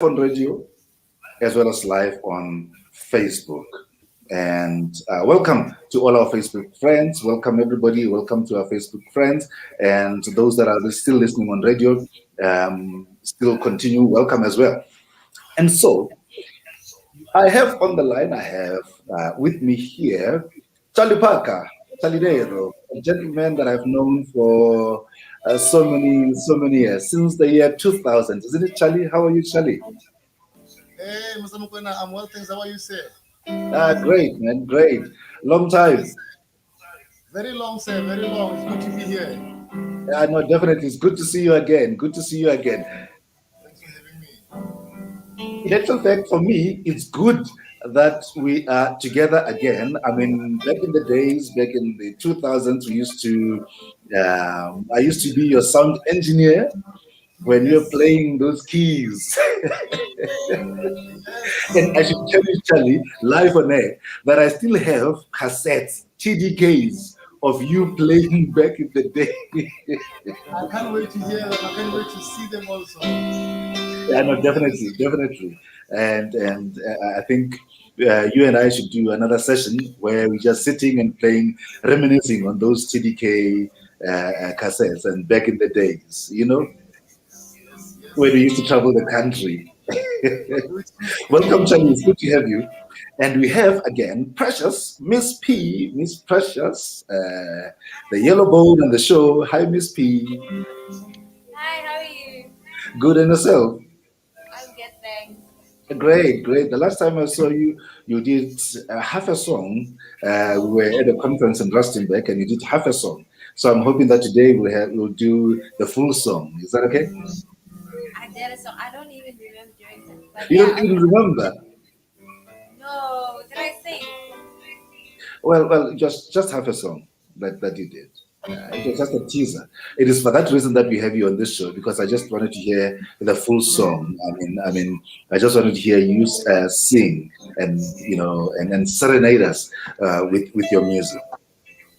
on radio as well as live on Facebook. And welcome to all our Facebook friends. Welcome, everybody. Welcome to our Facebook friends. And to those that are still listening on radio, still continue. Welcome as well. And so, I have on the line, I have with me here Charlie Parker, Charlie Dero, a gentleman that I've known for so many years, since the year 2000. Isn't it, Charlie? How are you, Charlie? Hey, Mr. Mukwena, I'm well, thanks. How are you, sir? Great, man, great. Long time. Yes, very long, sir, very long. It's good to be here. No, definitely. It's good to see you again. Good to see you again. Thanks for having me. In actual fact, for me, it's good that we are together again. I mean, back in the days, back in the 2000s, I used to be your sound engineer when you're Yes, playing those keys. And I yes. should tell you, Charlie, live on air, that I still have cassettes, TDKs of you playing back in the day. I can't wait to hear them. I can't wait to see them also. Yeah, no, definitely, definitely. And I think you and I should do another session where we're just sitting and playing, reminiscing on those TDK cassettes and back in the days, Yes, when we yes. used to travel the country. Do it soon. Welcome, Charlie. It's good to have you. And we have again Precious, Miss P, Miss Precious, the yellow bone on the show. Hi, Miss P. Hi, how are you? Good in yourself. I'm good, thanks. Great, great. The last time I saw you, you did half a song. We were at a conference in Rustenburg, and you did half a song. So I'm hoping that today we'll do the full song. Is that okay? I did a song. I don't even remember doing it, but You yeah, don't I'll even do. remember? No, did I sing? Well, just half a song that you did. It was just a teaser. It is for that reason that we have you on this show, because I just wanted to hear the full song. I just wanted to hear you sing and and serenade us with your music.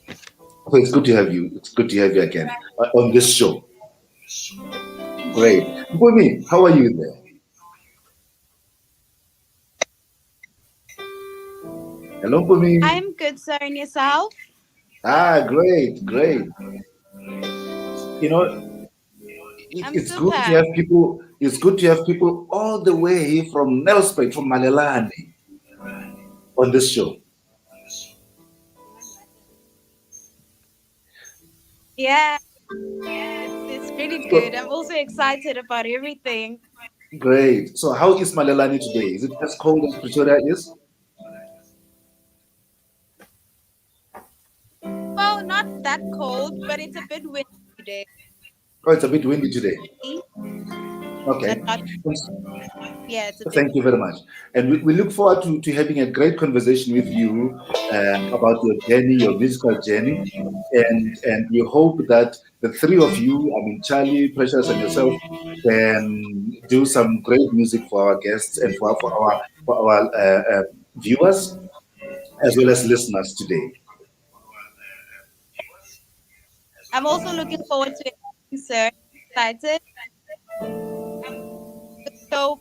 So it's good to have you. It's good to have you again Right. on this show. Great. Bumi, how are you there? Hello, Bumi. I'm good, sir, and yourself? Great, great. You know, I'm it's good to super. have people. It's good to have people all the way from Nelspruit, from Malelani, on this show. Yeah, it's pretty good. So I'm also excited about everything. great. So how is Malelani today? Is it as cold as Pretoria is? Well, not that cold, but it's a bit windy today. Oh, it's a bit windy today. But Okay. not, yeah, it's a bit. Thank you very much. And we look forward to having a great conversation with you about your journey, your musical journey. And we hope that the three of you, I mean, Charlie, Precious, and yourself, can do some great music for our guests and for our viewers as well as listeners today. I'm also looking forward to it, sir. Excited. So,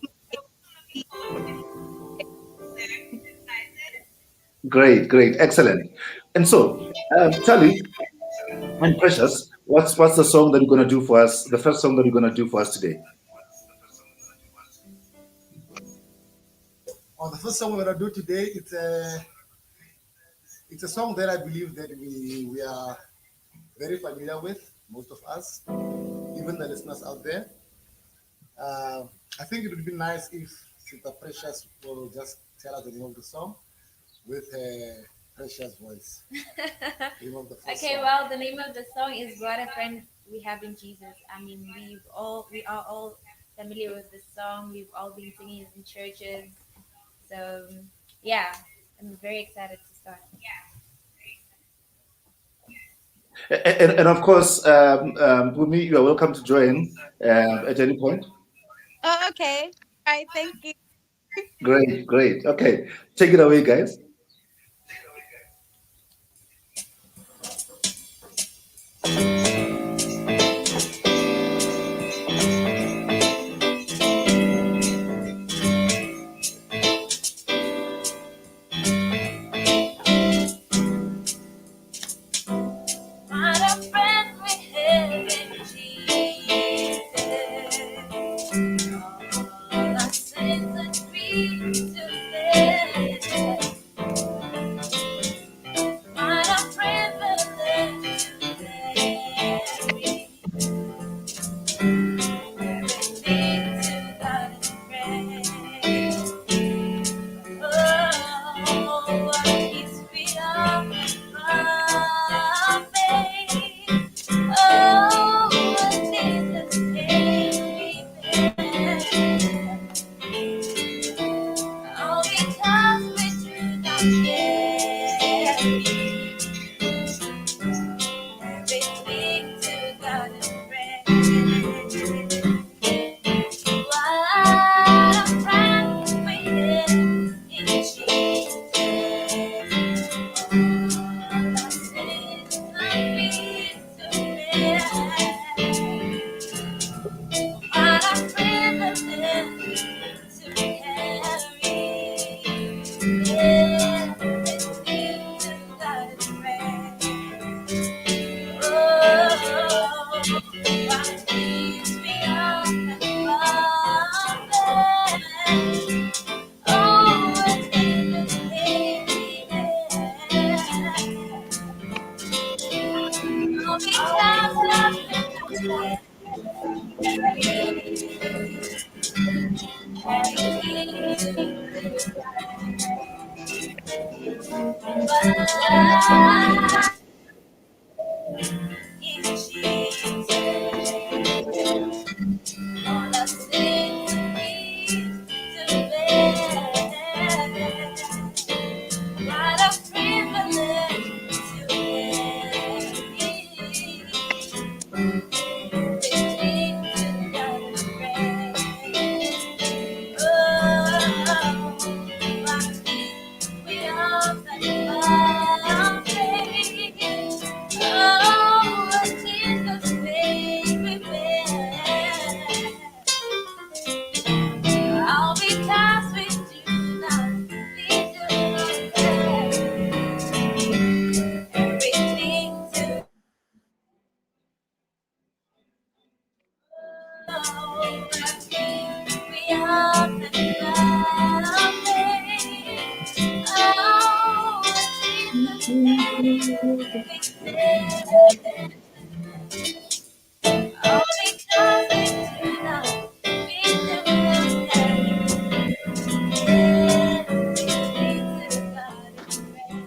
Great, great, excellent. And so, Charlie and Precious, what's the song that you're going to do for us? The first song that you're going to do for us today? On the first song we're gonna do today, it's a song that I believe that we are very familiar with, most of us, even the listeners out there. Uh, I think it would be nice if Sister Precious will just tell us the name of the song with her precious voice. The name of the first Okay, song. well, the name of the song is "What a Friend We Have in Jesus." I mean, we are all familiar with this song. We've all been singing it in churches. So yeah, I'm very excited to start. And of course, Bumi, you are welcome to join at any point. oh, okay. All right, thank you. Great, great. Okay, take it away, guys. is Jesus. All our sins to bear. What a privilege to carry to God in prayer. Oh, we often found faith. Oh, Jesus made me bear. All because we do not need to compare everything to we often found faith. Oh, Jesus made me bear. All because we do not need to compare everything to God in prayer.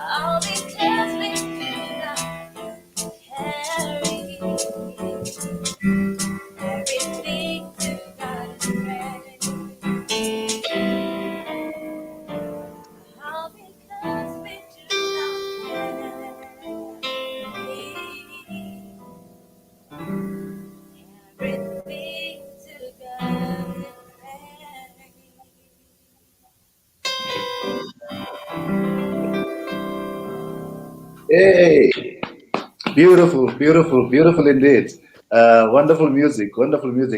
All because we do not carry everything to God in prayer. All because we do not carry everything to God in Hey, beautiful, beautiful, beautiful indeed. Wonderful music,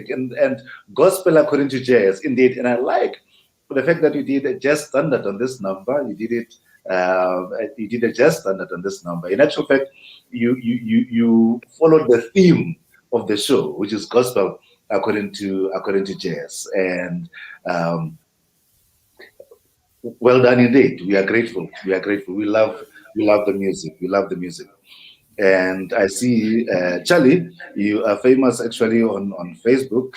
and gospel according to jazz, indeed. And I like the fact that you did a jazz standard on this number. You did a jazz standard on this number. In actual fact, you followed the theme of the show, which is gospel according to jazz. And well done indeed. We are grateful. We are grateful. We love the music. We love the music. And I see, Charlie, you are famous actually on Facebook.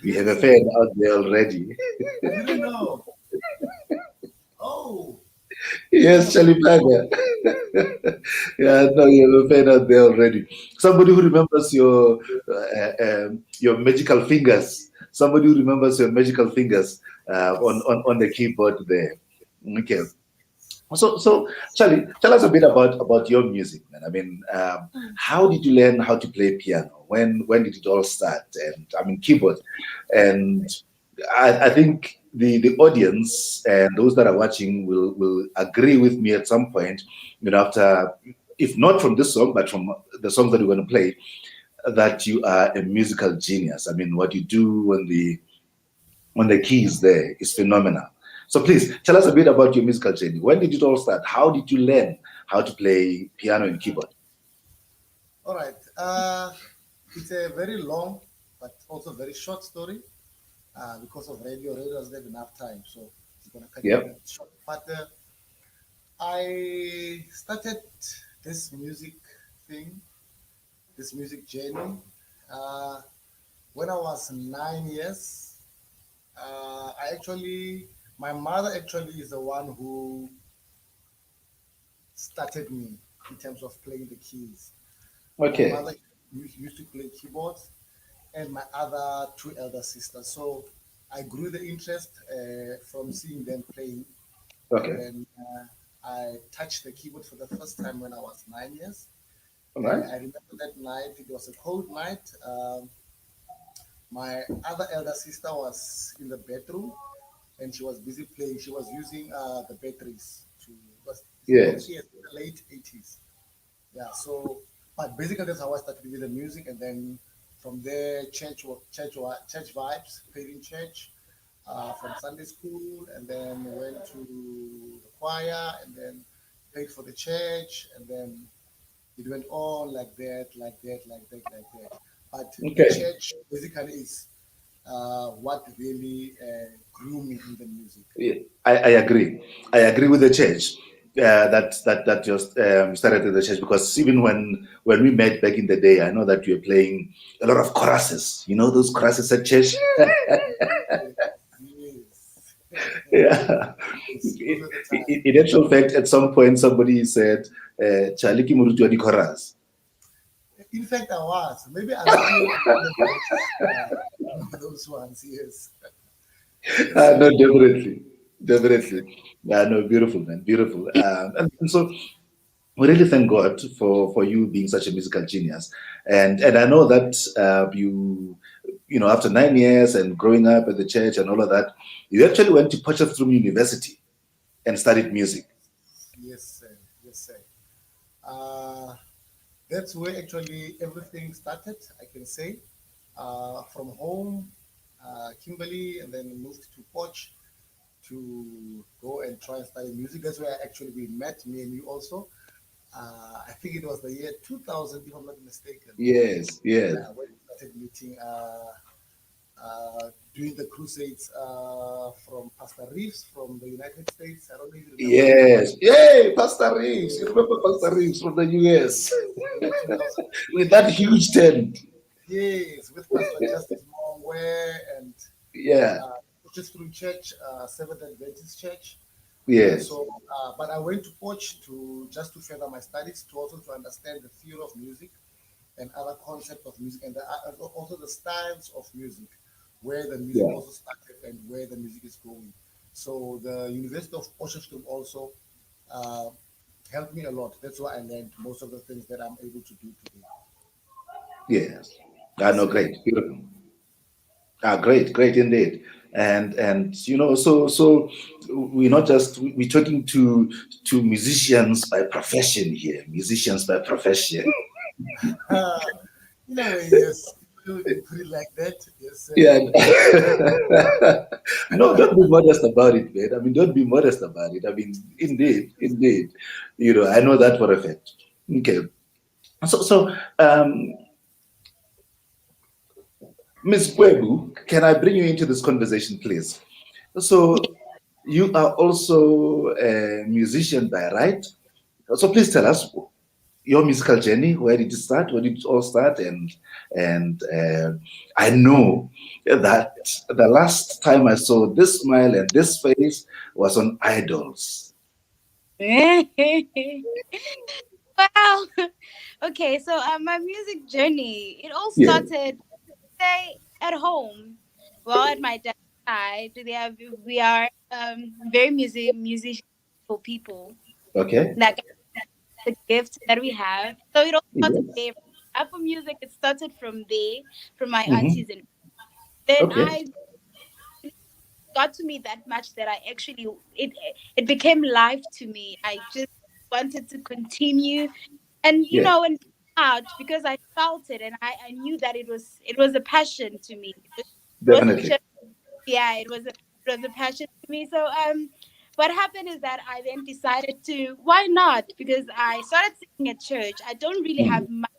We have a Yes, fan out there already. I didn't know. Oh, Yes, Charlie Plagger. Yeah, no, you have a fan out there already. Somebody who remembers your magical fingers. Somebody who remembers your magical fingers yes. on the keyboard there. Okay. So Charlie, tell us a bit about your music, man. I mean, how did you learn how to play piano? When did it all start? And I mean, keyboard. And I think the audience and those that are watching will agree with me at some point. After, if not from this song, but from the songs that we're going to play, that you are a musical genius. I mean, what you do on the keys there is phenomenal. So please tell us a bit about your musical journey. When did it all start? How did you learn how to play piano and keyboard? All right. It's a very long, but also very short story. Because of radio, radio doesn't have enough time, so it's gonna cut it Yep. short. But I started this music thing, this music journey, uh, when I was 9 years. My mother actually is the one who started me in terms of playing the keys. My Okay. mother used to play keyboards, and my other two elder sisters. So I grew the interest from seeing them playing, and Okay. then I touched the keyboard for the first time when I was 9 years. All And right. I remember that night; it was a cold night. My other elder sister was in the bedroom, and she was busy playing. She was using the batteries to. Was Yes. she is in the late 80s. Yeah. So, but basically that's how I started with the music, and then from there, church vibes, played in church, from Sunday school, and then went to the choir, and then played for the church, and then it went on like that, like that, like that, like that. But the Okay. church basically is what really grew me in the music. Yeah, I agree. I agree with the church. that just started at the church, because even when we met back in the day, I know that you were playing a lot of choruses. You know those choruses at church. Yes. Yeah. Yes, those are the times. In actual fact, at some point, somebody said, "Charlie Kimurutu are the chorus." In fact, I was. Maybe I'm still one of those ones. Yes. Yes, sir. No, definitely, definitely. Yeah, no, beautiful, man, beautiful. And so we really thank God for you being such a musical genius, and I know that you know, after 9 years and growing up at the church and all of that, you actually went to Potchefstroom University and studied music. Yes, sir. Yes, sir. Uh, that's where actually everything started, I can say. From home, Kimberley, and then moved to Poch to go and try and study music. That's where actually we met, me and you also. I think it was the year 2000, if I'm not mistaken. Yes, yes, Yeah, when we started meeting, doing the crusades from Pastor Reeves from the United States. I don't know if you remember him. yes. Yay, Pastor Reeves. You remember Pastor Reeves from the US Year 2000. with that huge tent? Yes, with Pastor Justice Mongwe and Yeah, uh, Potchefstroom Church, Seventh Adventist Church. yes, But I went to Poch to just to further my studies, to also to understand the theory of music and other concepts of music, and also the styles of music, where the music yeah. also started and where the music is going. So the University of Potchefstroom also uh, helped me a lot. That's why I learned most of the things that I'm able to do today. Yes. I Yes, know, sir. great, beautiful. Great, great indeed. And you know, so we're not just we're talking to musicians by profession here, musicians by profession. Uh, in a way, yes. You can put it like that. Yes, sir. Yeah. No, don't be modest about it, man. I mean, don't be modest about it. I mean, indeed, indeed. You know, I know that for a fact. Okay. So, Ms. Kwebu, can I bring you into this conversation, please? So, you are also a musician by right. So, please tell us your musical journey. Where did it start? Where did it all start? And I know that the last time I saw this smile and this face was on Idols. Wow. Okay, so my music journey, it all Yeah. started say at home. Well, at my dad's side, we are very musical people. Okay. Like the gift that we have. So it all started Yes. there. For music, it started from there, from my Hmm. aunties, and then Okay. I got to me that much that I actually it became life to me. I just wanted to continue, and Yeah. and out because I felt it and I knew that it was a passion to me. It wasn't Definitely. just yeah, it was a passion to me. So what happened is that I then decided to why not? Because I started singing at church. I don't really have Mhm. much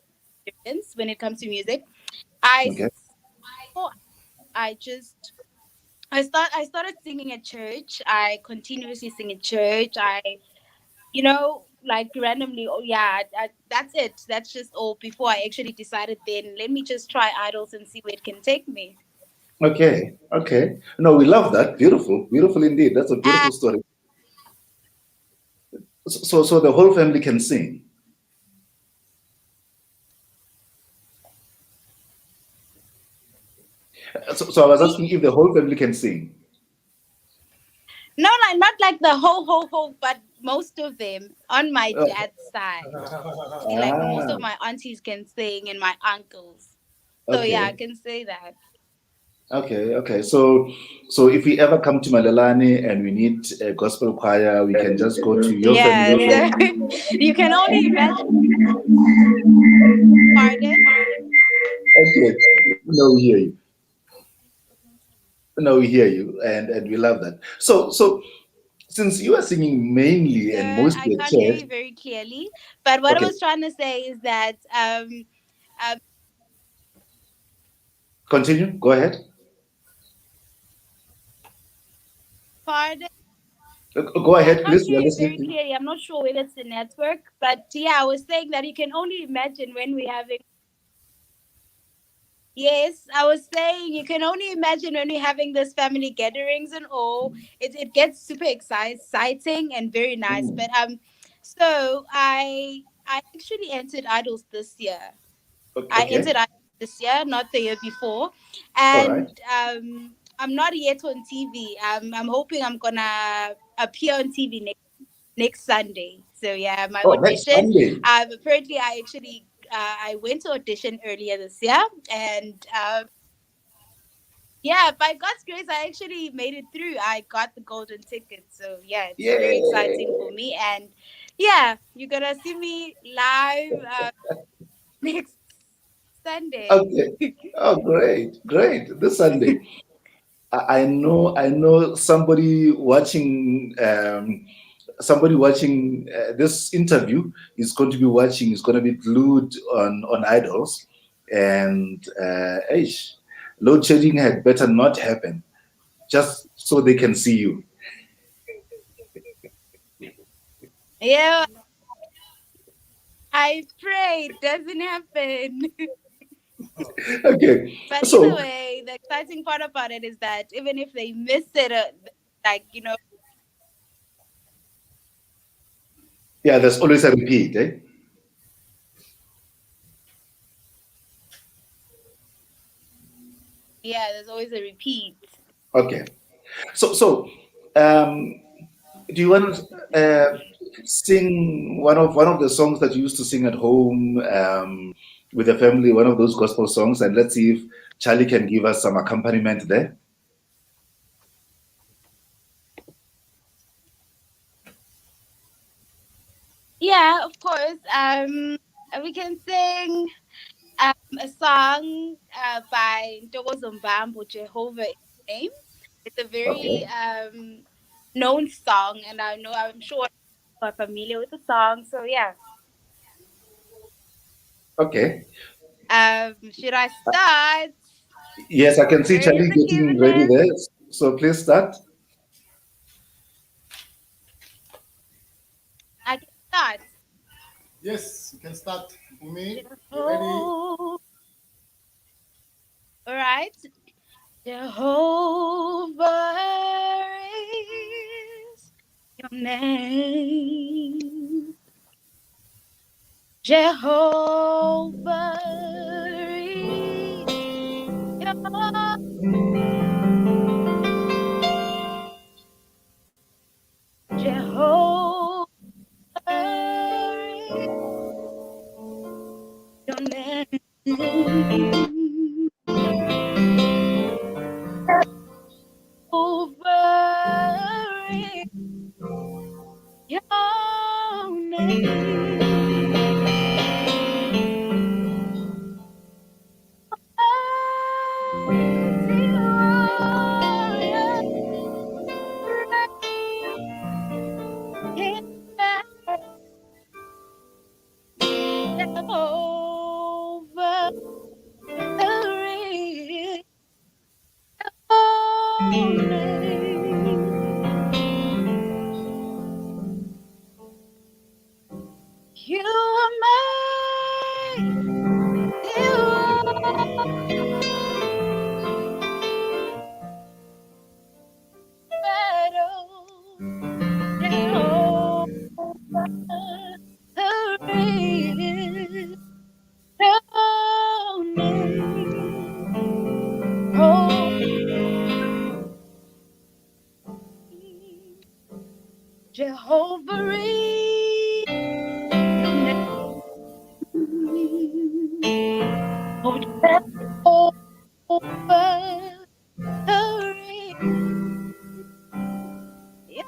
experience when it comes to music. I Okay. so I just I started singing at church. I continuously sing at church. Like randomly. Oh yeah, that's it. That's just all. Before I actually decided, then let me just try idols and see where it can take me. Okay. Okay. No, we love that. Beautiful. Beautiful indeed. That's a Uh, beautiful story. So the whole family can sing. So I was asking if the whole family can sing. no, not like the whole, but most of them on my Uh, dad's side. Like most ah, of my aunties can sing and my uncles. So yeah, I okay. can say that. Okay, okay. So if we ever come to Malelani and we need a gospel choir, we can just go to your Yeah, family. so you can only imagine. Pardon? Okay. No, we hear you. No, we hear you, and we love that. So since you are singing mainly Sir, and I mostly at can't hear church, you very clearly. But what I okay, was trying to say is that um continue. Go ahead. pardon. Go I ahead, can't please. hear We're you listening very to you. clearly. I'm not sure whether it's the network, but yeah, I was saying that you can only imagine when we're having. Yes, I was saying you can only imagine when we're having those family gatherings and all. It gets super exciting and very nice. Mm. But I actually entered Idols this year. I Okay. entered Idols this year, not the year before, All right. and I'm not yet on TV. I'm hoping I'm gonna appear on TV next Sunday. So yeah, my Oh, next audition. Sunday. Apparently, I went to audition earlier this year, and yeah, by God's grace, I actually made it through. I got the golden ticket. So yeah, it's very exciting Yay. for me. And yeah, you're gonna see me live next Sunday. Okay. Oh, great, great. This Sunday. I know somebody watching this interview is going to be watching, is going to be glued on Idols, and ish, load shedding had better not happen, just so they can see you. Yeah, I pray it doesn't happen. Okay, But either so way, the exciting part about it is that even if they miss it, like yeah, there's always a repeat, eh? yeah, there's always a repeat. Okay, so um, do you want to sing one of the songs that you used to sing at home with the family, one of those gospel songs, and let's see if Charlie can give us some accompaniment there. Yeah, of course. We can sing a song by Ntokozo Mbambo, Jehovah is His Name. It's a very Okay, known song, and I'm sure you are familiar with the song. So yeah, okay. should I start? Yes, I can see Where is Charlie the getting ready cumulus? there. So please start. I can start. Yes, you can start. Umi, you ready? Jehovah, all right. Jehovah is your name. Jehovah is your Jehovah is your name. Jehovah is your name. Mighty warrior, great Jehovah is your name. You are mighty battle, Jehovah is your name. Oh, Jehovah is your name. Oh, Jehovah is your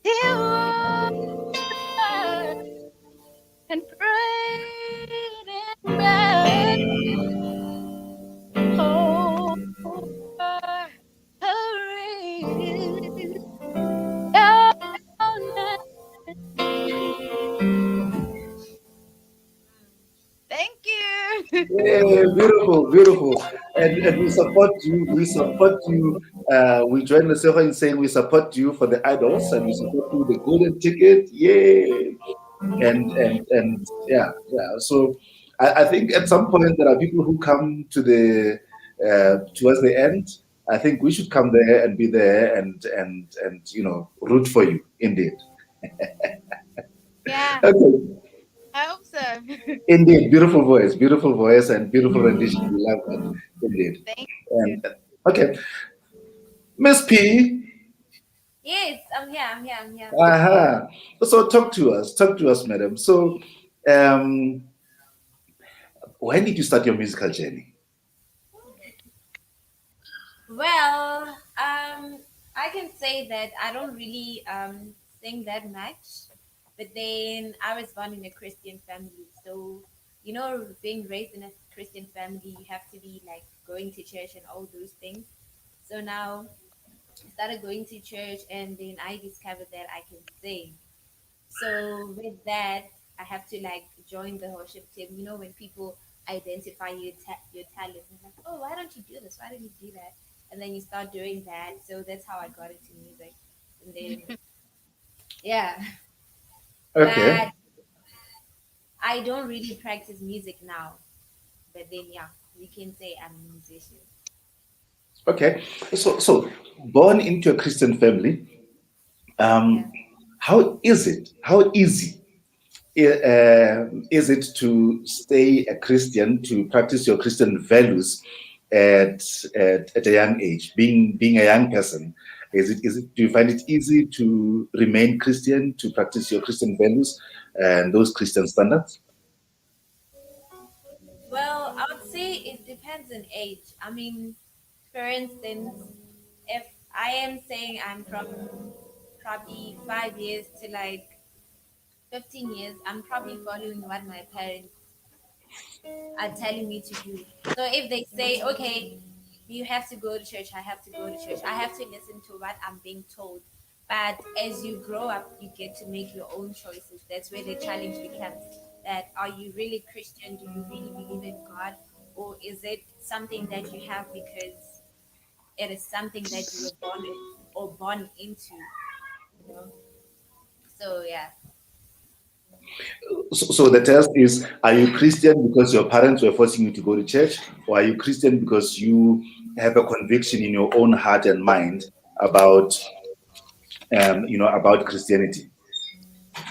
You are mighty and great in battle. Oh, is your name. Beautiful, beautiful. And we support you. We support you. We join the server in saying we support you for the idols and we support you the golden ticket. Yay! And yeah, yeah. So I think at some point there are people who come to the towards the end. I think we should come there and be there and root for you indeed. Yeah, Okay. I hope so. Indeed, beautiful voice, and beautiful rendition. We love that. Indeed. Thank you. And okay, Miss P. Yes, I'm here. I'm here. I'm here. Uh-huh. So talk to us, madam. So, um, when did you start your musical journey? Well, I can say that I don't really sing that much, but then I was born in a Christian family, so being raised in a Christian family, you have to be like going to church and all those things. So now I started going to church, and then I discovered that I can sing. So with that, I have to like join the worship team. When people identify your talent, it's like, oh, why don't you do this? Why don't you do that? And then you start doing that. So that's how I got into music. And then yeah, Okay, but I don't really practice music now. But then yeah, we can say I'm a musician. okay. So born into a Christian family. Yeah. Um, how is it? How easy is it to stay a Christian, to practice your Christian values at a young age, being a young person? Do you find it easy to remain Christian, to practice your Christian values and those Christian standards? Well, I would say it depends on age. I mean, for instance, if I am saying I'm from probably 5 years to like 15 years, I'm probably following what my parents are telling me to do. So if they say, okay, you have to go to church, I have to go to church, I have to listen to what I'm being told. But as you grow up, you get to make your own choices. That's where the challenge becomes. That are you really Christian? Do you really believe in God? Or is it something that you have because it is something that you were born in or born into? You know? So yeah. So the test is: are you Christian because your parents were forcing you to go to church, or are you Christian because you have a conviction in your own heart and mind about about Christianity?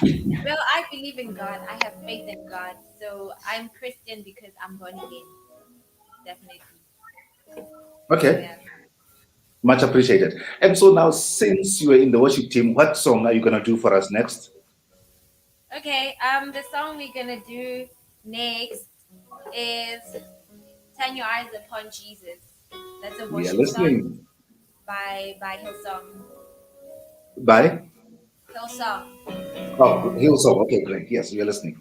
Well, I believe in God. I have faith in God. So I'm Christian because I'm born again. Definitely. So Okay, yeah. much appreciated. And so now, since you are in the worship team, what song are you gonna do for us next? Okay. The song we're gonna do next is "Turn Your Eyes Upon Jesus." That's a We are worship song listening. by Hillsong. Bye. Hillsong. Oh, Hillsong. Okay, great. Yes, we are listening.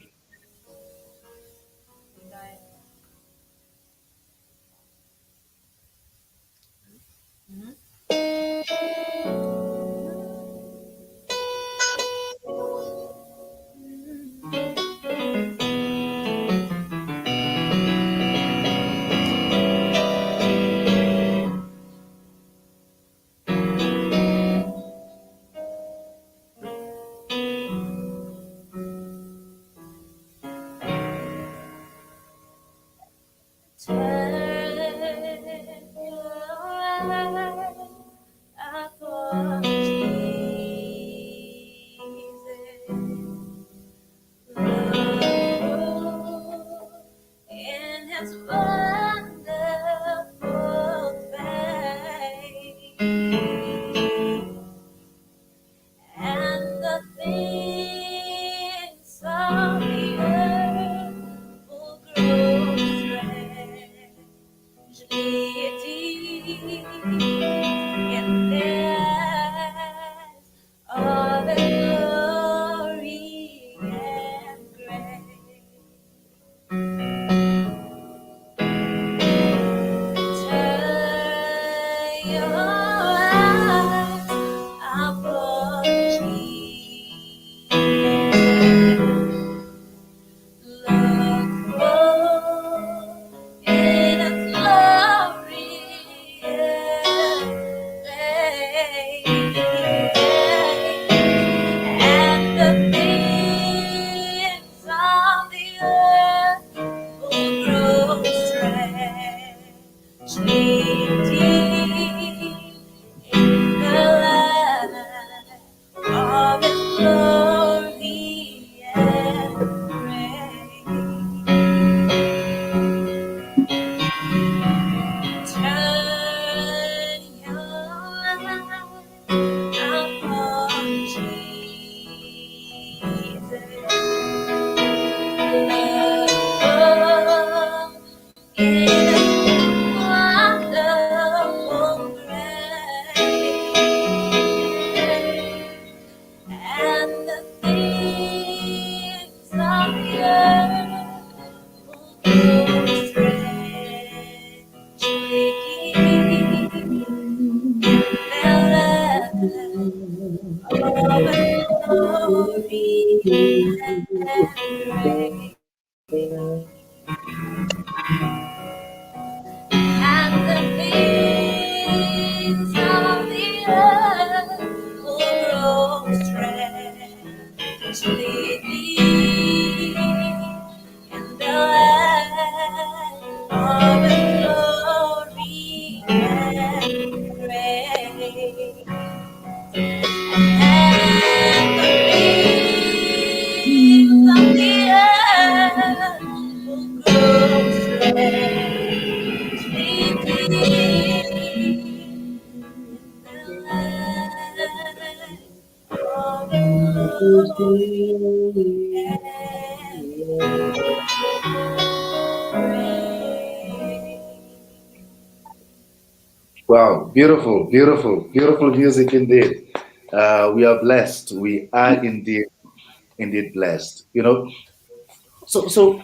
Wow, beautiful, beautiful, beautiful music indeed. We are blessed. We are indeed blessed. So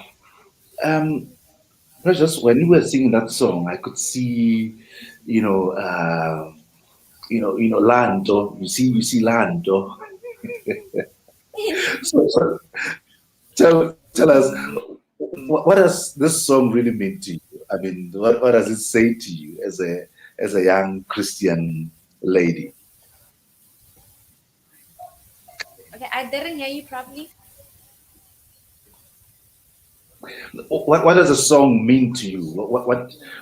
Precious, when you were singing that song, I could see, you know, Lando. You see Lando. So tell us, what does this song really mean to you? I mean, what does it say to you as a young Christian lady? Okay, I didn't hear you properly. What does the song mean to you?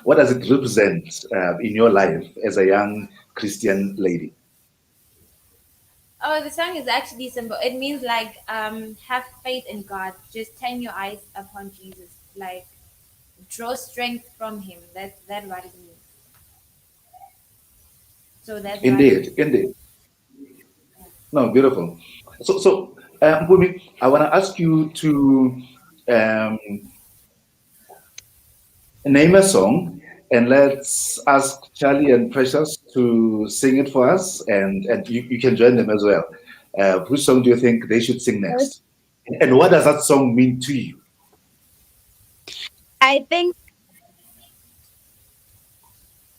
What does it represent in your life as a young Christian lady? Oh, the song is actually simple. It means like have faith in God. Just turn your eyes upon Jesus. Like draw strength from Him. That's what it means. So that's what it Indeed, means. indeed. No, beautiful. So, Bumi, I want to ask you to um, name a song, and let's ask Charlie and Precious to sing it for us, and you can join them as well. Which song do you think they should sing next? And what does that song mean to you? I think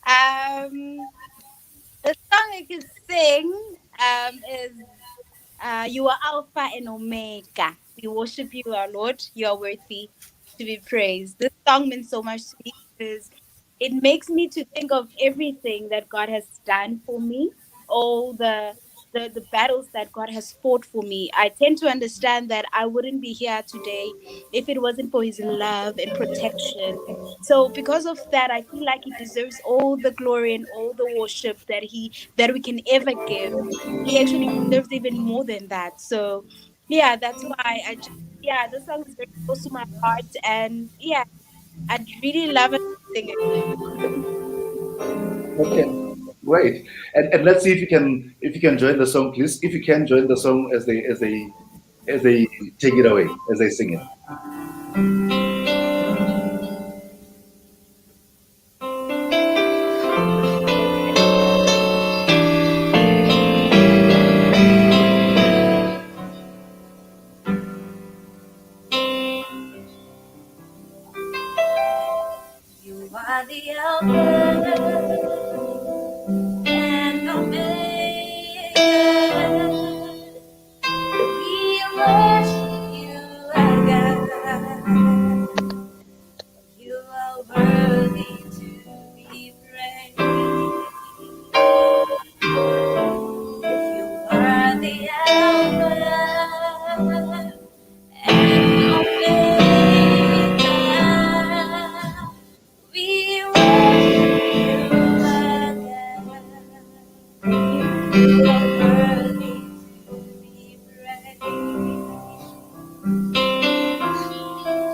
um the song I can sing is you are Alpha and Omega. We worship you, our Lord. You are worthy to be praised. This song means so much to me because it makes me to think of everything that God has done for me, all the battles that God has fought for me. I tend to understand that I wouldn't be here today if it wasn't for His love and protection. So because of that, I feel like He deserves all the glory and all the worship that we can ever give. He actually deserves even more than that. So yeah, that's why yeah, the song is very close to my heart, and yeah, I'd really love it to sing it. Okay, great. And let's see if you can join the song, please. If you can join the song as they take it away, as they sing it. You are the Alpha and Omega. We worship you, our God. You are worthy to be praised. You are the Alpha and Omega. We worship you, our God. You are worthy to be praised.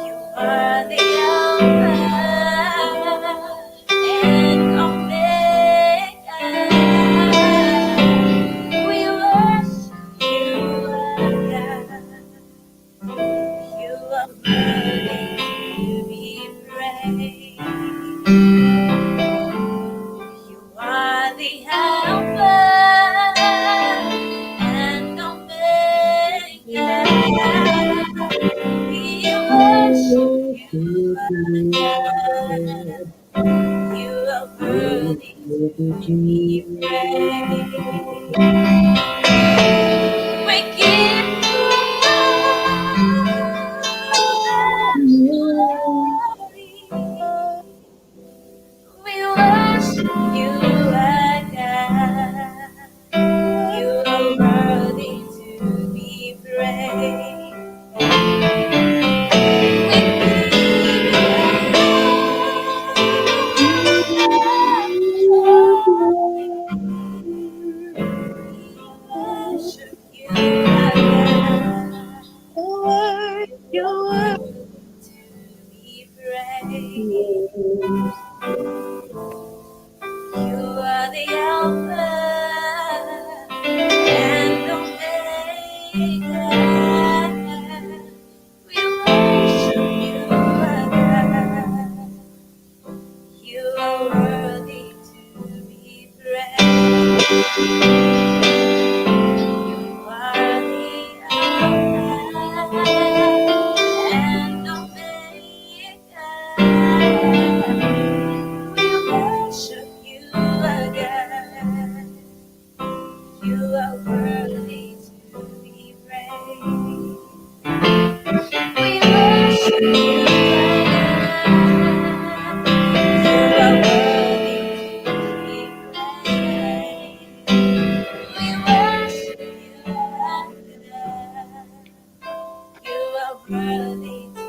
You are the Alpha and Omega. We worship you, our God. You are worthy to be praised. You are the Alpha and Omega. We worship you, our God. You are worthy to be praised. We give you all the glory. We worship you, our God. You are worthy to be praised. We give you all the glory. We worship you, are the Alpha and Omega. We worship you again. You are worthy to be praised. We worship you again. You are worthy to be praised. We worship you again. You are worthy to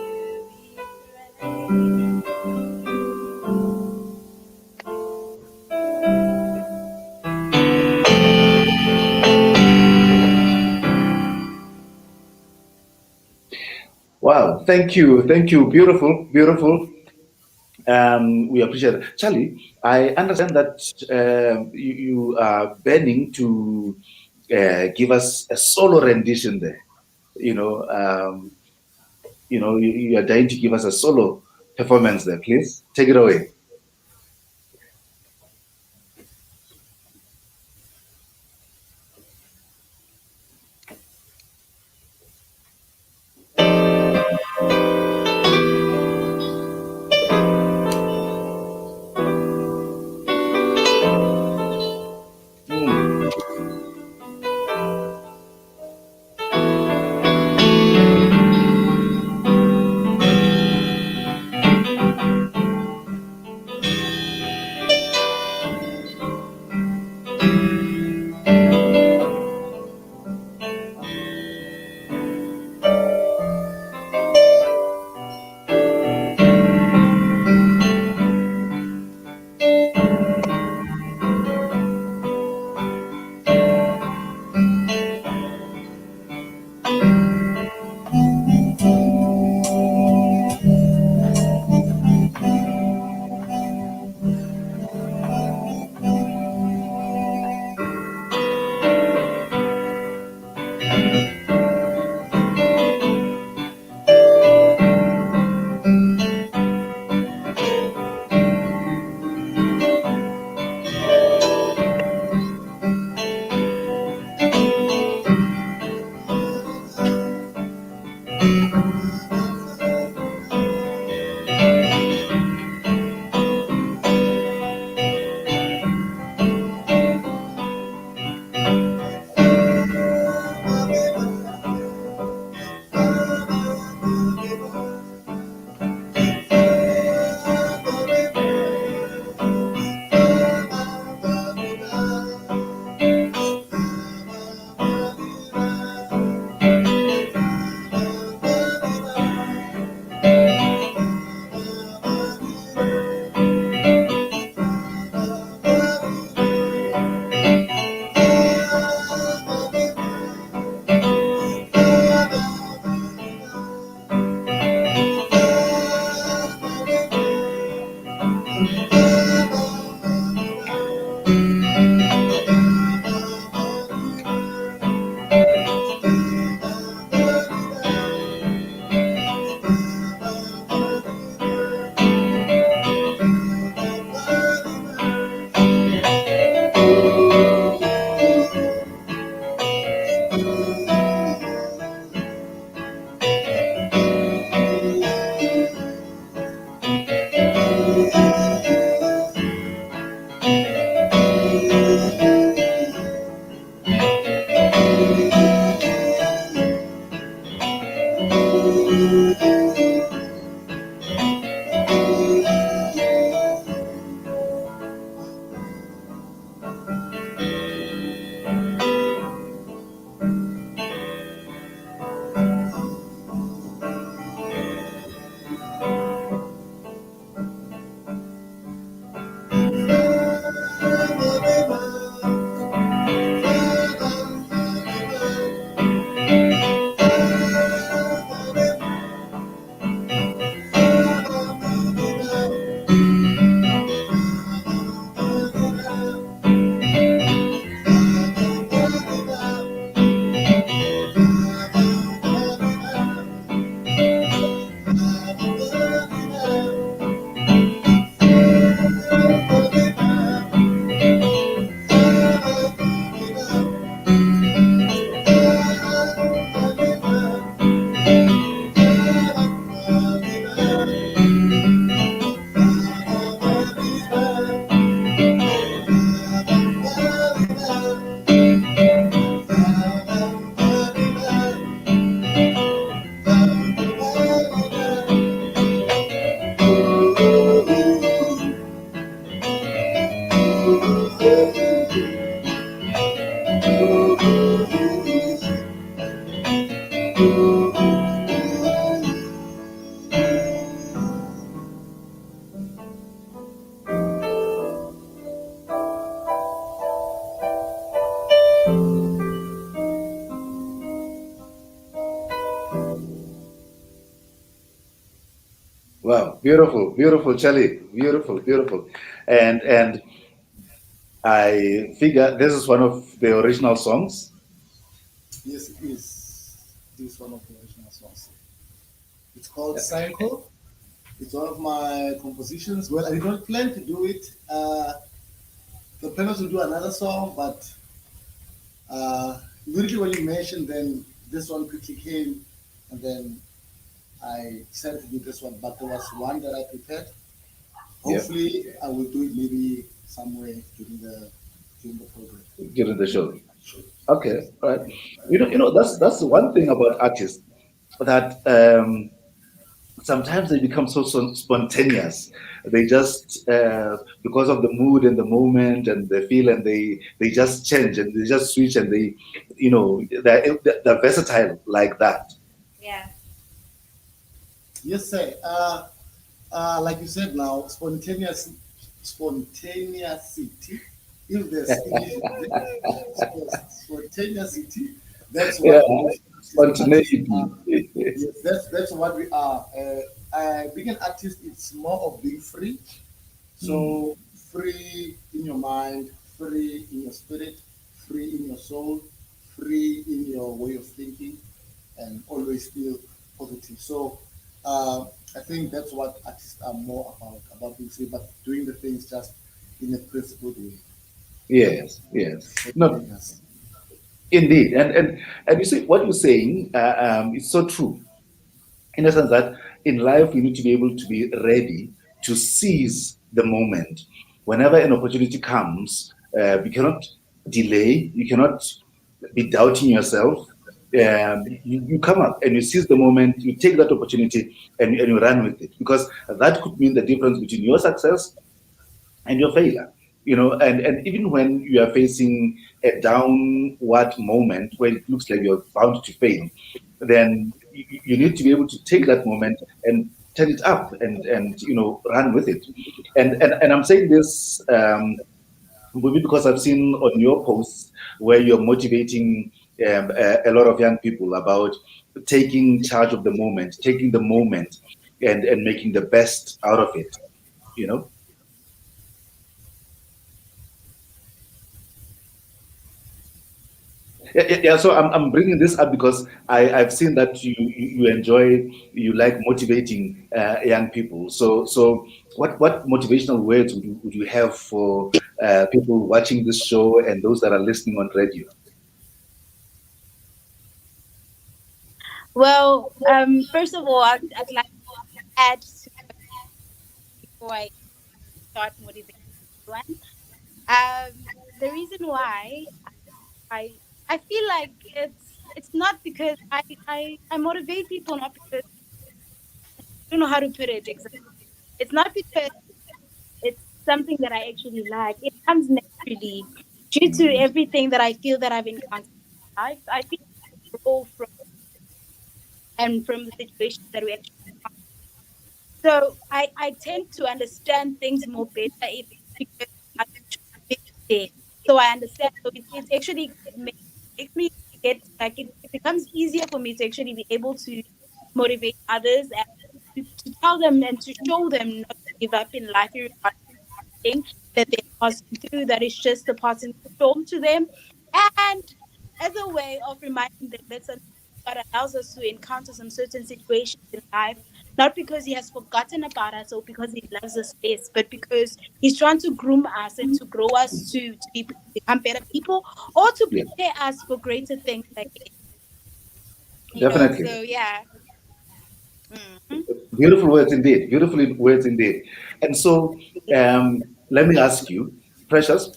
be praised. Wow, thank you, beautiful, beautiful. We appreciate it. Charlie, I understand that you are burning to give us a solo rendition there. You know, you are dying to give us a solo performance there. Please take it away. Wow, beautiful, beautiful, Charlie, beautiful, beautiful, and I figure this is one of the original songs. Yes, it is. It is one of the original songs. It's called Psycho. It's one of my compositions. Well, I did not plan to do it. The plan was to do another song, but literally when you mentioned, then this one quickly came, and then I decided to do this one. But there was one that I prepared. Yeah, Hopefully, I will do it maybe somewhere during the program. during the show. Okay, all right. That's the one thing about artists that sometimes they become so spontaneous. They just because of the mood and the moment and the feel, and they just change and they just switch, and they, they're versatile like that. Yeah. Yes, sir. Like you said now, spontaneity. If there's English, spontaneity. That's Yeah, what most artists spontaneity. are. Yes, that's what we are. Being an artist, it's more of being free. Mm. So free in your mind, free in your spirit, free in your soul, free in your way of thinking, and always feel positive. So I think that's what artists are more about being free, but doing the things just in a principled way. Yes, yes. No, Spontaneous. indeed, and you see what you're saying is so true, in the sense that in life we need to be able to be ready to seize the moment whenever an opportunity comes. You cannot delay. You cannot be doubting yourself. You come up and you seize the moment. You take that opportunity and you run with it, because that could mean the difference between your success and your failure. And even when you are facing a downward moment where it looks like you're bound to fail, then you need to be able to take that moment and turn it up and run with it. And I'm saying this maybe because I've seen on your posts where you're motivating a lot of young people about taking charge of the moment, taking the moment, and making the best out of it. You know. Yeah. So I'm bringing this up because I've seen that you enjoy, you like motivating young people. So what motivational words would you have for people watching this show and those that are listening on radio? Well, first of all, I'd like to add to before I start motivating everyone. The reason why I I feel like it's not because I motivate people, not because I don't know how to put it exactly. It's not because it's something that I actually like. It comes naturally due to Mm, everything that I feel that I've encountered in life. I feel like we all from the situations that we actually. So I tend to understand things more better if because I been there. So I understand. So it actually makes me get like it becomes easier for me to actually be able to motivate others and to tell them and to show them not to give up in life regardless thing that they're passing through, that is just a passing storm to them. And as a way of reminding them that God allows us to encounter some certain situations in life, not because He has forgotten about us or because He loves us less, but because He's trying to groom us and to grow us to become better people or to yeah, prepare us for greater things ahead. definitely. So yeah. Mhm. Beautiful words indeed. Beautiful words indeed. And so, let me ask you, Precious.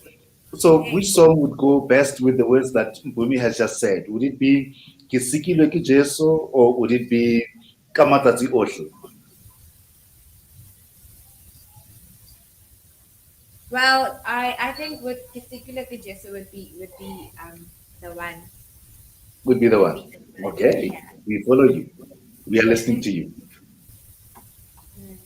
So, which Okay. song would go best with the words that Bumi has just said? Would it be Kisikilwe Ki Jesu, or would it be Kamatatsi Ohle? Well, I think with particular Kajesu would be the one. Would be the Would one. be the one. Okay, Yeah. we follow you. We are listening to you. Mm.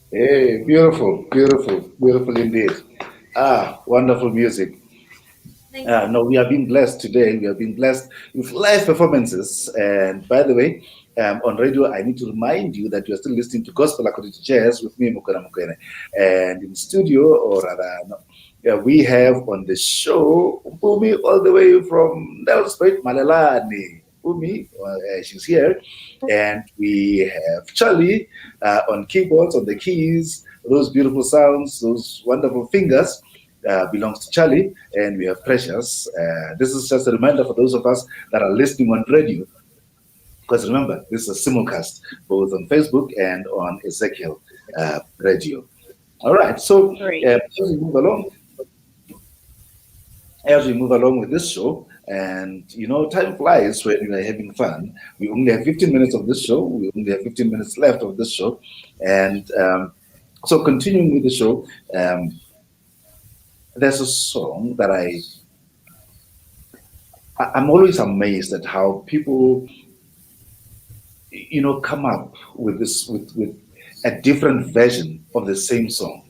Hey, beautiful, beautiful, beautiful indeed. Wonderful music. No, we are being blessed today. We are being blessed with live performances. And by the way, on radio, I need to remind you that you are still listening to Gospel According to Jazz with me, Mukwana Mukwene. And in studio, or rather, no, we have on the show Mpumi all the way from Nelspruit, Malelani. Mpumi, she's here. And we have Charlie on keyboards, on the keys, those beautiful sounds, those wonderful fingers. Belongs to Charlie, and we have Precious. This is just a reminder for those of us that are listening on radio, because remember, this is a simulcast both on Facebook and on Ezekiel Radio. All right, so as we move along with this show, and you know, time flies when you are having fun. We only have 15 minutes of this show. We only have 15 minutes left of this show, and So continuing with the show, there's a song that I'm always amazed at how people, come up with this with a different version of the same song,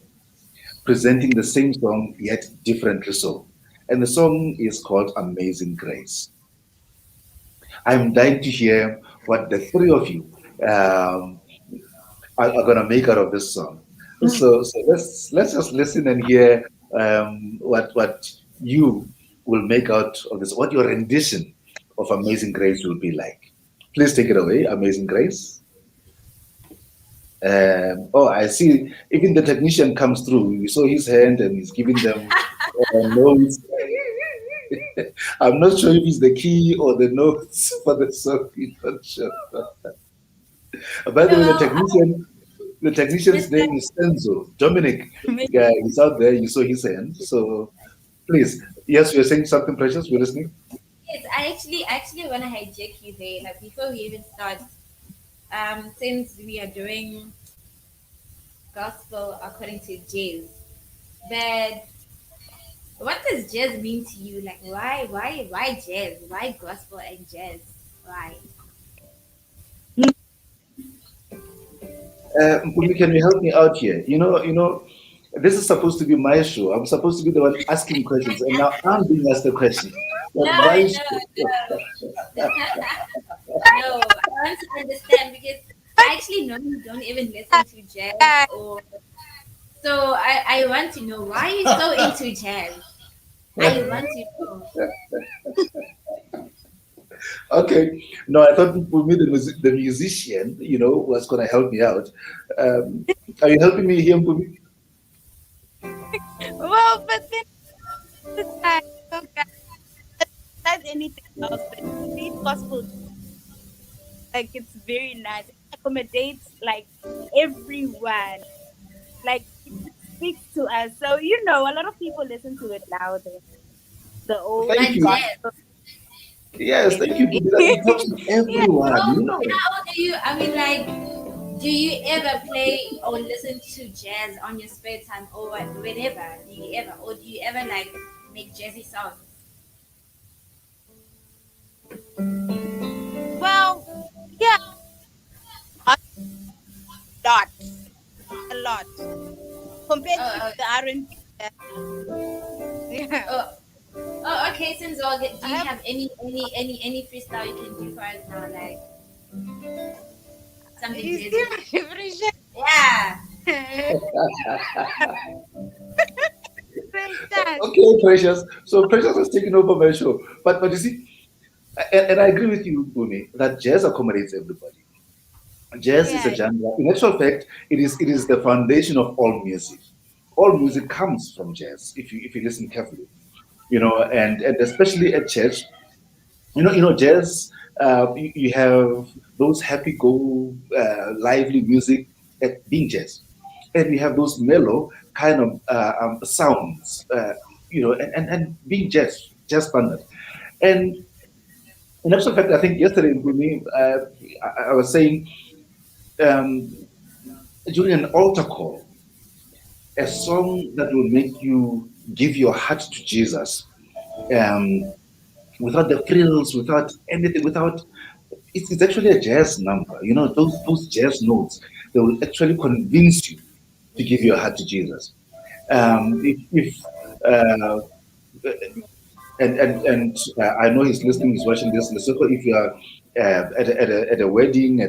presenting the same song yet differently so. And the song is called Amazing Grace. I'm dying to hear what the three of you um, are going to make out of this song. So let's just listen and hear what you will make out of this, what your rendition of Amazing Grace will be like. Please take it away, Amazing Grace. Oh, I see. Even the technician comes through. We saw his hand and he's giving them notes. I'm not sure if it's the key or the notes for the song. I'm not sure. By the way, No, the technician's Mr. name is Enzo. Dominic, he's out there. You saw his hand. So please, yes, you're saying something precious. We're listening. Yes, I actually want to hijack you there. Like before we even start, since we are doing gospel according to jazz, but what does jazz mean to you? Like why jazz? Why gospel and jazz? Why? Mpumi, can you help me out here? This is supposed to be my show. I'm supposed to be the one asking questions, and now I'm being asked a question. No, But why? no. I want to understand because I actually normally don't even listen to jazz or so I want to know why you so into jazz. I want to know. Okay. No, I thought Mpumi, the musician, was going to help me out. Are you helping me here, Mpumi? Well, but then it's like, okay, that's anything else, but read gospel, like it's very nice. It accommodates like everyone. Like it speaks to us. So a lot of people listen to it now. The old Thank But you. jazz. Yes, thank you, Mpumi. It talks to yeah. everyone, How do you? I mean, like, do you ever play or listen to jazz on your spare time or whenever? Do you ever, or do you ever like make jazzy songs? Well, yeah, a lot, a lot compared to Oh, the R&B. Yeah, oh, oh, okay. Since all, do I you have. have any freestyle you can do for us now? Like something You see jazzy? my differentiation? Yeah. Okay, Precious. So Precious has taken over my show. But you see, and I agree with you, Bumi, that jazz accommodates everybody. Jazz is a Yeah, genre. In actual fact, it is the foundation of all music. All music comes from jazz, if you listen carefully. And especially at church, jazz. You have those happy-go, lively music at being jazz, and we have those mellow kind of sounds. And being jazz standard. And in actual fact, I think yesterday with me, I was saying um, during an altar call, a song that will make you give your heart to Jesus. Um, Without the frills, without anything, without it's actually a jazz number. Those jazz notes, they will actually convince you to give your heart to Jesus. If uh, and I know he's listening, he's watching this. So if you are at a wedding,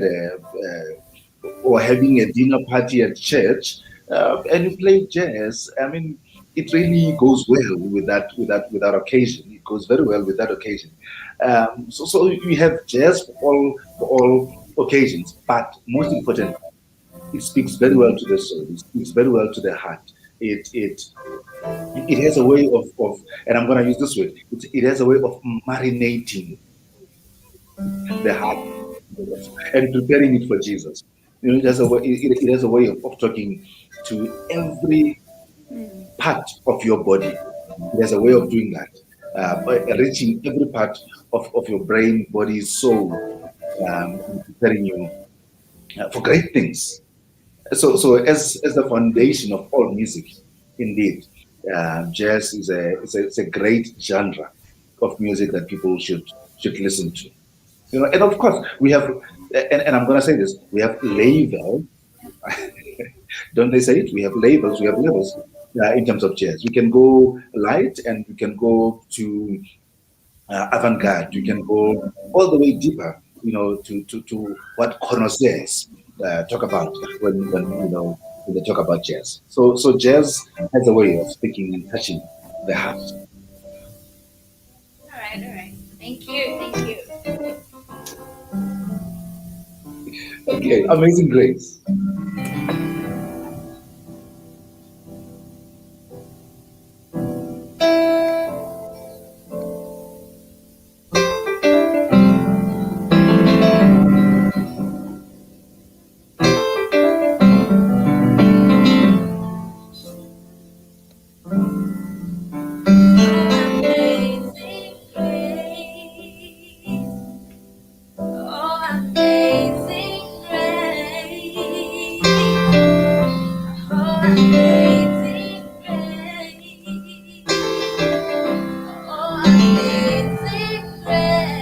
or having a dinner party at church, and you play jazz, I mean, it really goes well with that occasion. It goes very well with that occasion. So we have jazz for all occasions, but most important, it speaks very well to the soul. It speaks very well to the heart. It has a way of, and I'm going to use this word. It has a way of marinating the heart and preparing it for Jesus. It has a way. It has a way of talking to every part of your body. There's a way of doing that, by reaching every part of your brain, body, soul, and preparing you for great things. So as the foundation of all music, indeed, jazz is a great genre of music that people should listen to. And of course we have, and I'm going to say this, we have label. Don't they say it? We have labels. We have levels in terms of jazz. We can go light, and we can go to avant-garde. You can go all the way deeper, to what connoisseurs talk about when they talk about jazz. So jazz has a way of speaking and touching the heart. All right, all right. Thank you, thank you. Okay, Amazing Grace. Amazing grace. Oh, amazing grace. Oh, amazing grace. Oh, amazing grace.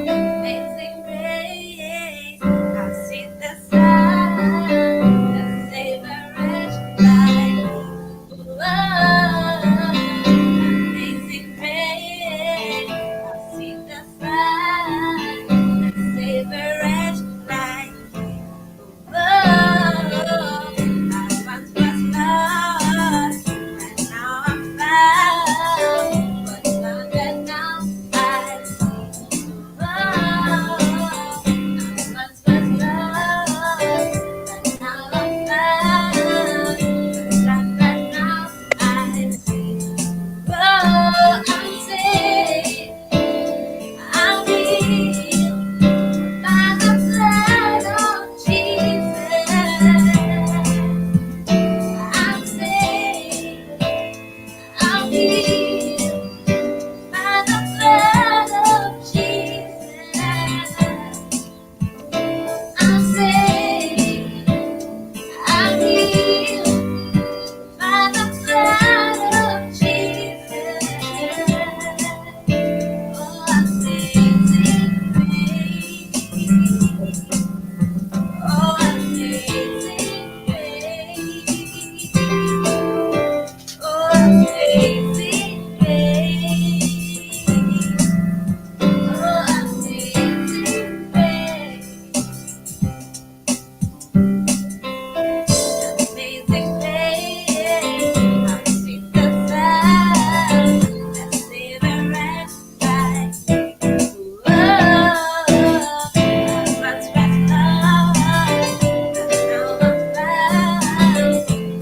Amazing grace, how sweet the sound that saved a wretch like me. Whoa, amazing grace, how sweet the sound that saved a wretch like me. Whoa, I once was lost, and now I'm found. Was found, and now I see. By the blood of Jesus, I'm saved, I'm healed. By the blood of Jesus, oh, amazing grace, oh, amazing grace, oh, amazing grace. Oh, amazing grace, amazing grace, how sweet the sound that saved a wretch like me. Whoa, I once was lost, but now I'm found.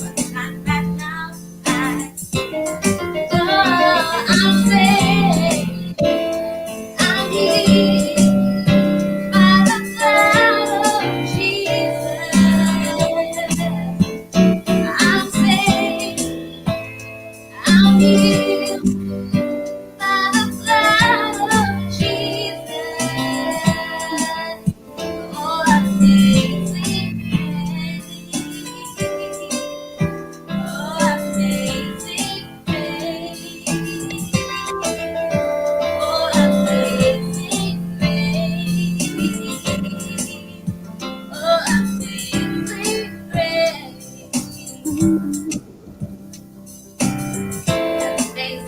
Was not back, now I see. Oh, I'm saved, I'm healed. By the blood of Jesus, I'm saved, I'm healed. By the blood of Jesus, oh, amazing grace, oh, amazing grace, oh, amazing grace. Oh, amazing grace. Amazing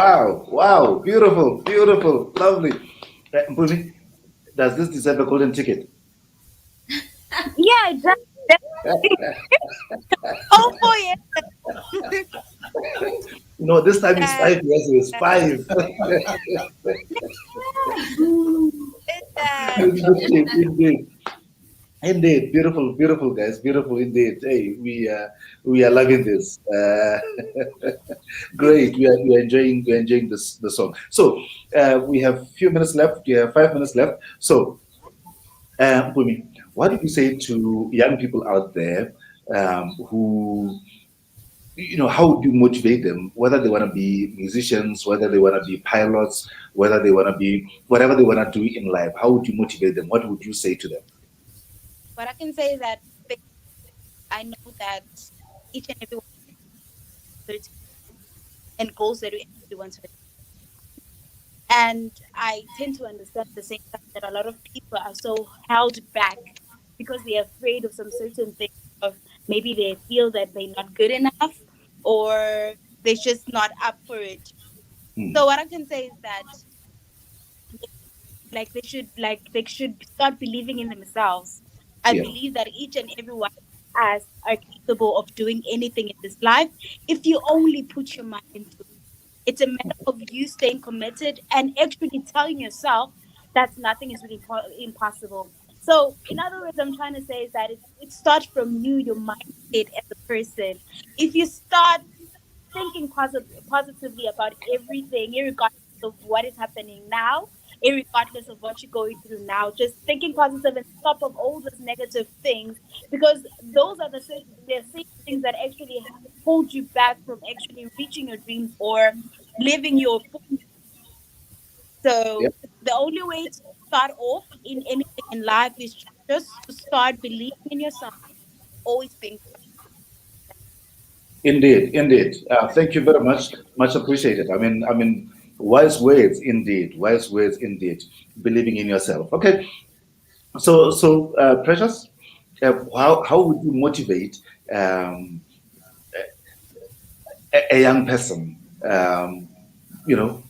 Wow, wow, beautiful, beautiful, lovely. Mpumi, does this deserve a golden ticket? Yeah, it does. Oh, 4 years. No, this time it's That, 5 years. It's five. that. Indeed, indeed. Indeed, beautiful, beautiful guys, beautiful indeed. Hey, we are loving this. Great, we are enjoying this the song. So we have few minutes left. We have 5 minutes left. So, Mpumi, what do you say to young people out there who how would you motivate them, whether they want to be musicians, whether they want to be pilots, whether they want to be whatever they want to do in life? How would you motivate them? What would you say to them? What I can say is that I know that each and every one has and goals that we actually want to. And I tend to understand at the same time that a lot of people are so held back because they're afraid of some certain things. Of maybe they feel that they're not good enough, or they're just not up for it. Hmm. So what I can say is that they should start believing in themselves. I Yeah. believe that each and every one of us are capable of doing anything in this life if you only put your mind into it. It's a matter of you staying committed and actually telling yourself that nothing is really impossible. So, in other words, I'm trying to say is that it starts from you, your mindset as a person. If you start thinking positively about everything, regardless of what is happening now, regardless of what you're going through now, just thinking positive and stop of all those negative things, because those are the same things that actually hold you back from actually reaching your dreams or living your full. Yeah. So the only way to start off in anything in life is just to start believing in yourself, always being. Indeed, indeed. Thank you very much. Much appreciated. I mean, wise words indeed. Wise words indeed. Believing in yourself. Okay. So, Precious, how would you motivate um, a young person, you know,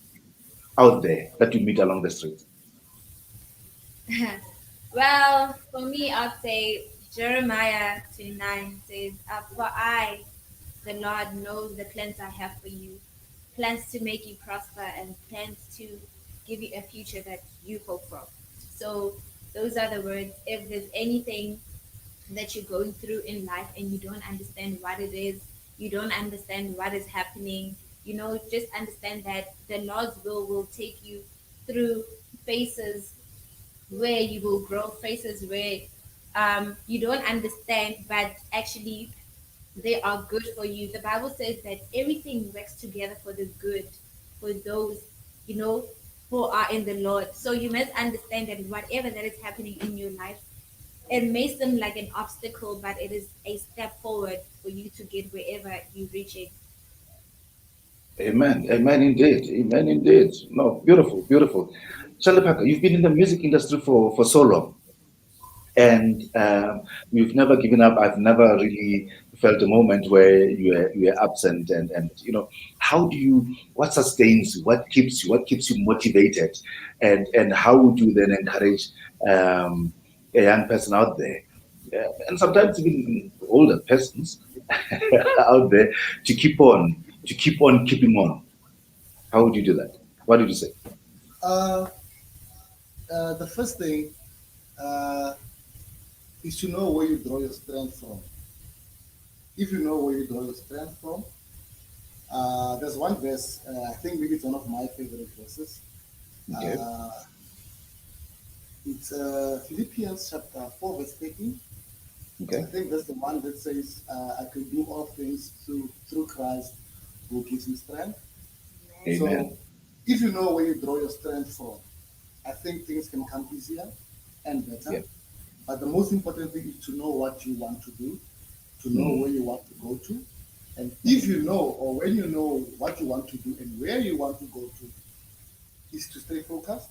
out there that you meet along the street? Well, for me, I'd say Jeremiah 29 says, For I, the Lord, knows the plans I have for you, plans to make you prosper and plans to give you a future that you hope for. So, those are the words. If there's anything that you're going through in life and you don't understand what it is, you don't understand what is happening, just understand that the Lord's will take you through phases where you will grow, phases where you don't understand, but actually they are good for you. The Bible says that everything works together for the good for those, you know, who are in the Lord. So you must understand that whatever that is happening in your life, it may seem like an obstacle, but it is a step forward for you to get wherever you're reaching. Amen. Amen indeed. Amen indeed. No, beautiful, beautiful. Charlie Parker, you've been in the music industry for so long, and you've never given up. I've never really felt a moment where you are absent, and how do you? What sustains you? What keeps you? What keeps you motivated? And how would you then encourage a young person out there, and sometimes even older persons out there to keep on keeping on? How would you do that? What did you say? Uh, the first thing uh, is to know where you draw your strength from. If you know where you draw your strength from, there's one verse, I think maybe it's one of my favorite verses. Okay. Uh, it's Philippians chapter 4, verse 18. I Okay. think that's the one that says, I can do all things through Christ who gives me strength. So Amen. if you know where you draw your strength from, I think things can come easier and better. Yeah. But the most important thing is to know what you want to do, to know Mm. where you want to go to. And if you know, or when you know what you want to do and where you want to go to, is to stay focused,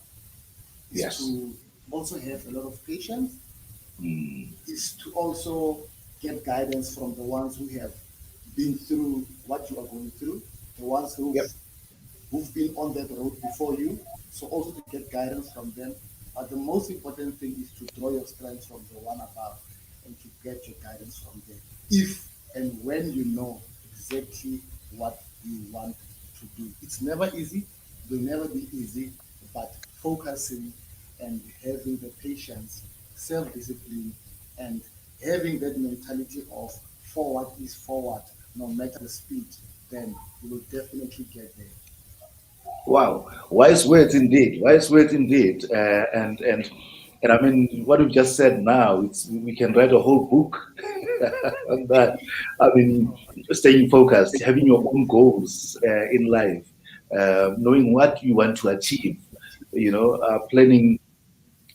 is Yes. to also have a lot of patience, Mm. is to also get guidance from the ones who have been through what you are going through, the ones who've Yep. who've been on that road before you, so also to get guidance from them. But the most important thing is to draw your strength from the one above and to get your guidance from there. If and when you know exactly what you want to do. It's never easy, it will never be easy, but focusing and having the patience, self discipline, and having that mentality of forward is forward, no matter the speed, then you will definitely get there. Wow, wise words indeed. Wise words indeed. And I mean, what you've just said now, we can write a whole book on that. I mean, staying focused, having your own goals in life, knowing what you want to achieve, planning,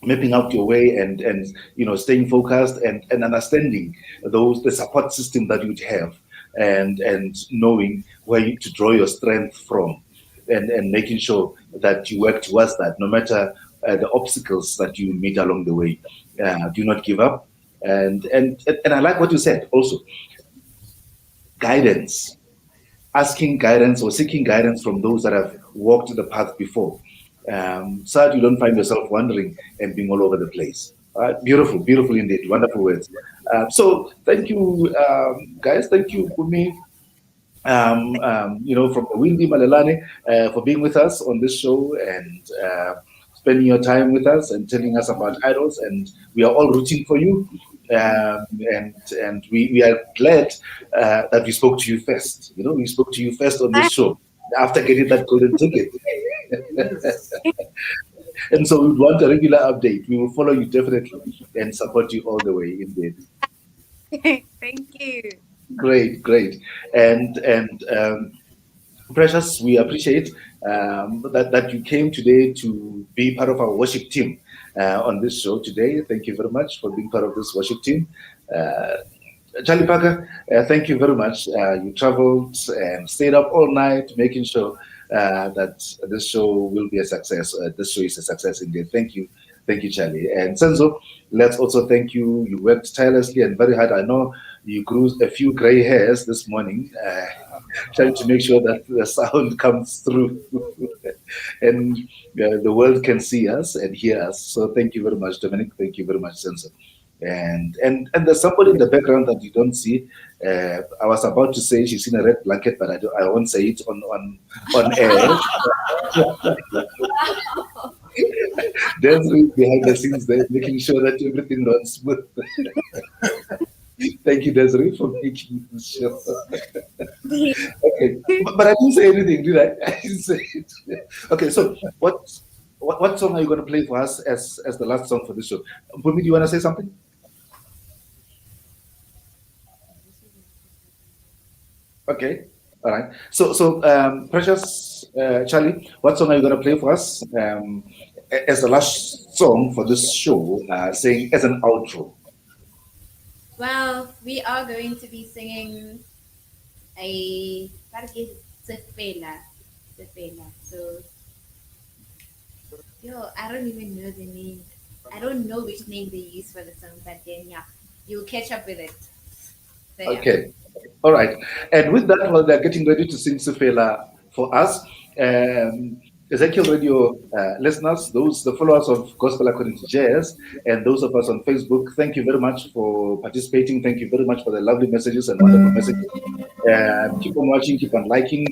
mapping out your way, and staying focused, and understanding the support system that you'd have, and knowing where to draw your strength from, and making sure that you work towards that, no matter the obstacles that you meet along the way. Do not give up. And I like what you said also. Guidance, asking guidance or seeking guidance from those that have walked the path before, so that you don't find yourself wandering and being all over the place. Beautiful, beautiful indeed. Wonderful words. So thank you, guys. Thank you, Kumi, from Windy Malelane, for being with us on this show, and spending your time with us and telling us about idols. And we are all rooting for you. And we are glad that we spoke to you first. We spoke to you first on this show after getting that golden ticket. And so we want a regular update. We will follow you definitely and support you all the way, indeed. Thank you. Great. And Precious, we appreciate that you came today to be part of our worship team on this show today. Thank you very much for being part of this worship team. Charlie Parker, thank you very much. You traveled and stayed up all night making sure that this show will be a success. This show is a success indeed. Thank you, Charlie. And Senzo, let's also thank you. You worked tirelessly and very hard. I know you grew a few gray hairs this morning, trying to make sure that the sound comes through and the world can see us and hear us. So thank you very much, Dominic. Thank you very much, Senzo. And there's somebody in the background that you don't see. I was about to say she's in a red blanket, but I won't say it on air. Desiree behind the scenes there, making sure that everything runs smooth. Thank you, Desiree, for making this show. Okay, but I didn't say anything, did I? I didn't say it. Okay, so what song are you going to play for us as the last song for this show? Bumi, do you want to say something? Okay, all right. So Precious, Charlie, what song are you going to play for us as the last song for this show, saying as an outro? Well, we are going to be singing a Sepela. So, I don't even know the name. I don't know which name they use for the song, but then you'll catch up with it. So, okay. All right. And with that, while they're getting ready to sing Sufela for us, Ezekiel Radio listeners, the followers of Gospel According to Jazz, and those of us on Facebook, thank you very much for participating. Thank you very much for the lovely messages and wonderful messages. Keep on watching, keep on liking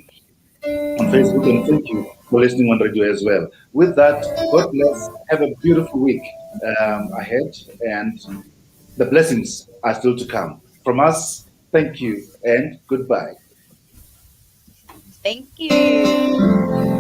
on Facebook, and thank you for listening on radio as well. With that, God bless. Have a beautiful week ahead, and the blessings are still to come. From us, thank you and goodbye. Thank you.